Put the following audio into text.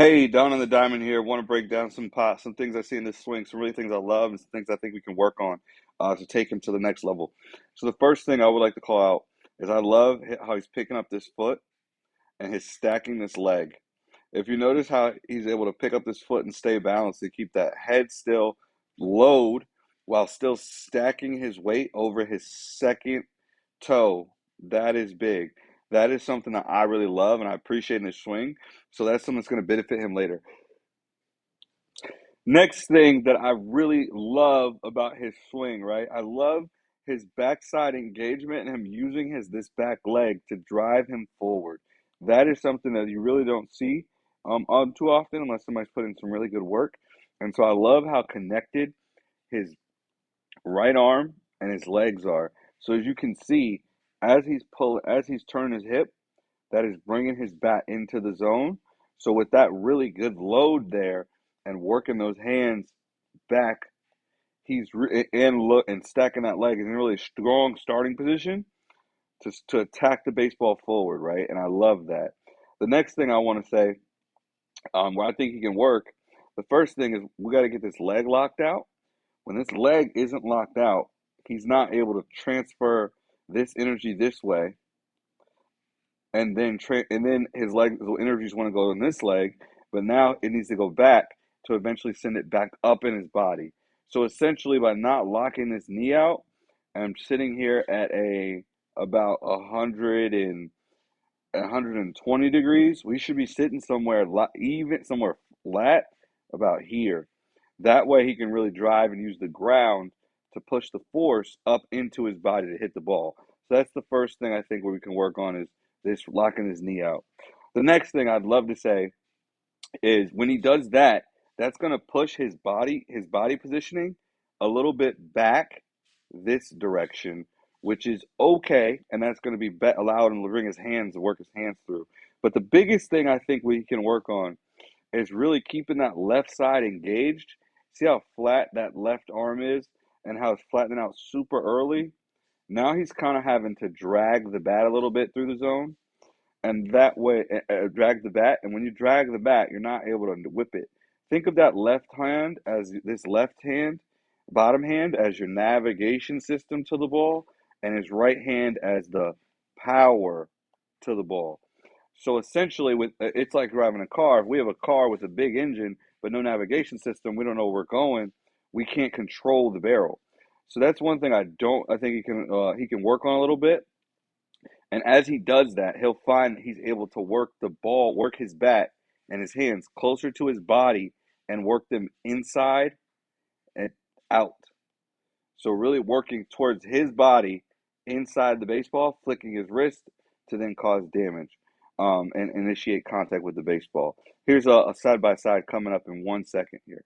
Hey, Don on the Diamond here. Want to break down some things I see in this swing, some really things I love, and some things I think we can work on to take him to the next level. So the first thing I would like to call out is I love how he's picking up this foot and he's stacking this leg. If you notice how he's able to pick up this foot and stay balanced to keep that head still, load, while still stacking his weight over his second toe, that is big. That is something that I really love and I appreciate in his swing. So that's something that's going to benefit him later. Next thing that I really love about his swing, right? I love his backside engagement and him using his this back leg to drive him forward. That is something that you really don't see on too often unless somebody's put in some really good work. And so I love how connected his right arm and his legs are. So as you can see, as he's turning his hip, that is bringing his bat into the zone. So with that really good load there and working those hands back, and stacking that leg is in a really strong starting position to attack the baseball forward, right? And I love that. The next thing I want to say, where I think he can work, the first thing is we got to get this leg locked out. When this leg isn't locked out, he's not able to transfer this energy this way and then his energies want to go in this leg, but now it needs to go back to eventually send it back up in his body. So essentially, by not locking this knee out, I'm sitting here at a about 120 degrees. We should be sitting somewhere even somewhere flat about here. That way, he can really drive and use the ground to push the force up into his body to hit the ball. So that's the first thing I think where we can work on is this locking his knee out. The next thing I'd love to say is when he does that, that's going to push his body positioning a little bit back this direction, which is okay, and that's going to be allowed him to bring his hands to work his hands through. But the biggest thing I think we can work on is really keeping that left side engaged. See how flat that left arm is and how it's flattening out super early? Now he's kind of having to drag the bat a little bit through the zone and that way drag the bat. And when you drag the bat, you're not able to whip it. Think of that left hand as this left hand, bottom hand as your navigation system to the ball, and his right hand as the power to the ball. So essentially, with it's like driving a car. If we have a car with a big engine but no navigation system, we don't know where we're going. We can't control the barrel. So that's one thing I don't. I think he can work on a little bit. And as he does that, he'll find he's able to work the ball, work his bat and his hands closer to his body and work them inside and out. So really working towards his body inside the baseball, flicking his wrist to then cause damage and initiate contact with the baseball. Here's a side by side coming up in 1 second here.